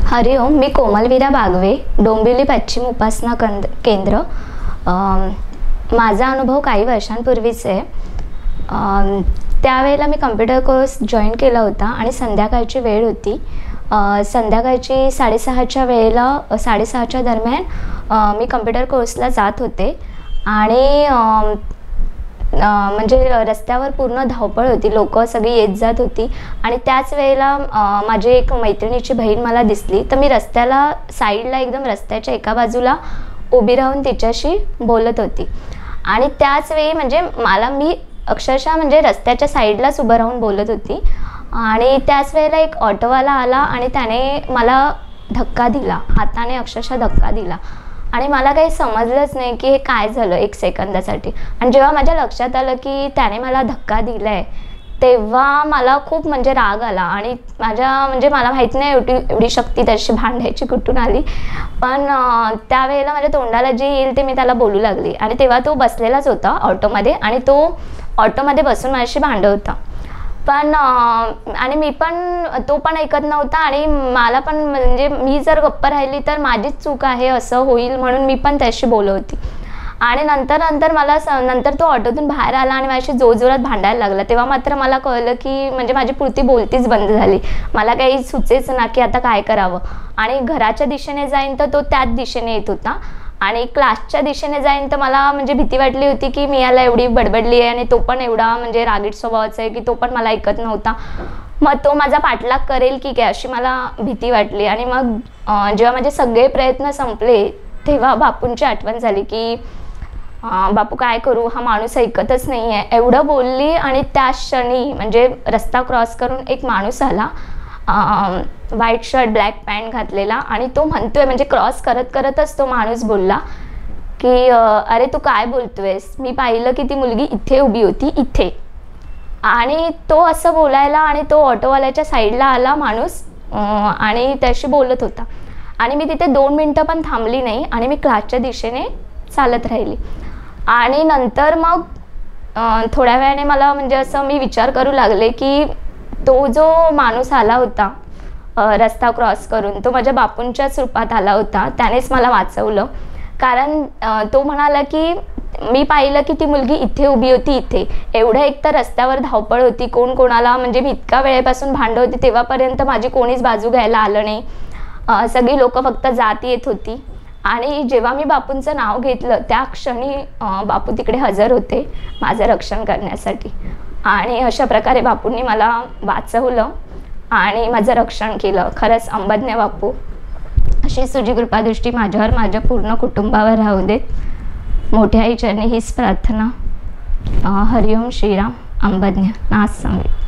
हरिओम, मी कोमलवीरा बागवे, डोंबिवली पश्चिम उपासना केंद्र। माझा अनुभव काही वर्षांपूर्वीचा आहे। त्यावेळेला मी कम्प्युटर कोर्स जॉईन केला होता आणि संध्याकाळची वेळ होती। संध्याकाळची 6:30च्या वेळेला 6:30च्या दरम्यान मी कम्प्युटर कोर्सला जात होते आणि म्हणजे रस्त्यावर पूर्ण धावपळ होती, लोक सगळी येत जात होती आणि त्याच वेळेला माझी एक मैत्रिणीची बहीण मला दिसली, तर मी रस्त्याला साईडला एकदम रस्त्याच्या एका बाजूला उभी राहून तिच्याशी बोलत होती आणि त्याच वेळी म्हणजे मी अक्षरशः म्हणजे रस्त्याच्या साईडलाच उभं राहून बोलत होती आणि त्याच वेळेला एक ऑटोवाला आला आणि त्याने मला धक्का दिला, हाताने अक्षरशः धक्का दिला आणि मला काही समजलंच नाही की हे काय झालं एक सेकंदासाठी। आणि जेव्हा माझ्या लक्षात आलं की त्याने मला धक्का दिलाय तेव्हा मला खूप म्हणजे राग आला आणि मला माहित नाही एवढी शक्ती त्याची भांडायची कुठून आली, पण त्यावेळेला माझ्या तोंडाला जे येईल ते मी त्याला बोलू लागली आणि तेव्हा तो बसलेलाच होता ऑटोमध्ये आणि तो ऑटोमध्ये बसून माझ्याशी भांडत होता, पण आणि मी पण तो पण ऐकत नव्हता आणि मला पण म्हणजे मी जर गप्प राहिली तर माझीच चूक आहे असं होईल म्हणून मी पण त्याशी बोलत होती आणि नंतर तो ऑटोतून बाहेर आला आणि माझ्याशी जोरजोरात भांडायला लागला। तेव्हा मात्र मला कळलं की म्हणजे माझी पुरती बोलतीच बंद झाली, मला काही सुचेच ना की आता काय करावं आणि घराच्या दिशेने जाईन तर तो त्याच दिशेने येत होता आणि क्लासच्या दिशेने जाईन तर मला म्हणजे भीती वाटली होती की मी याला एवढी बडबडली आहे आणि तो पण एवढा म्हणजे रागीट स्वभावाचा आहे की तो पण मला ऐकत नव्हता, मग तो माझा पाठलाग करेल की काय अशी मला भीती वाटली आणि मग जेव्हा माझे सगळे प्रयत्न संपले तेव्हा बापूंची आठवण झाली की बापू काय करू, हा माणूस ऐकतच नाही आहे एवढं बोलली आणि त्या क्षणी म्हणजे रस्ता क्रॉस करून एक माणूस आला, व्हाईट शर्ट ब्लॅक पॅन्ट घातलेला आणि तो म्हणतोय म्हणजे क्रॉस करतच तो माणूस बोलला की अरे तू काय बोलतोयस, मी पाहिलं की ती मुलगी इथे उभी होती इथे। आणि तो असं बोलायला आणि तो ऑटोवाल्याच्या साईडला आला माणूस आणि त्याशी बोलत होता आणि मी तिथे 2 मिनिटं पण थांबली नाही आणि मी क्लासच्या दिशेने चालत राहिली आणि नंतर मग थोड्या वेळाने मला म्हणजे असं मी विचार करू लागले की तो जो माणूस आला होता रस्ता क्रॉस करून तो माझ्या बापूंच्याच रूपात आला होता, त्यानेच मला वाचवलं। कारण तो म्हणाला की मी पाहिलं की ती मुलगी इथे उभी होती इथे, एवढं एक तर रस्त्यावर धावपळ होती, कोण कोणाला म्हणजे मी इतका वेळेपासून भांडत होती तेव्हापर्यंत माझी कोणीच बाजू घ्यायला आलं नाही, सगळी लोक फक्त जात येत होती आणि जेव्हा मी बापूंचं नाव घेतलं त्या क्षणी बापू तिकडे हजर होते माझं रक्षण करण्यासाठी आणि अशा प्रकारे बापूंनी मला वाचवलं आणि माझं रक्षण केलं। खरंच अंबज्ञ बापू अशी तुझी कृपादृष्टी माझ्यावर माझ्या पूर्ण कुटुंबावर राहू देत, मोठ्या आईचरणी हीच प्रार्थना। हरिओम श्रीराम, अंबज्ञ नाथ संवित।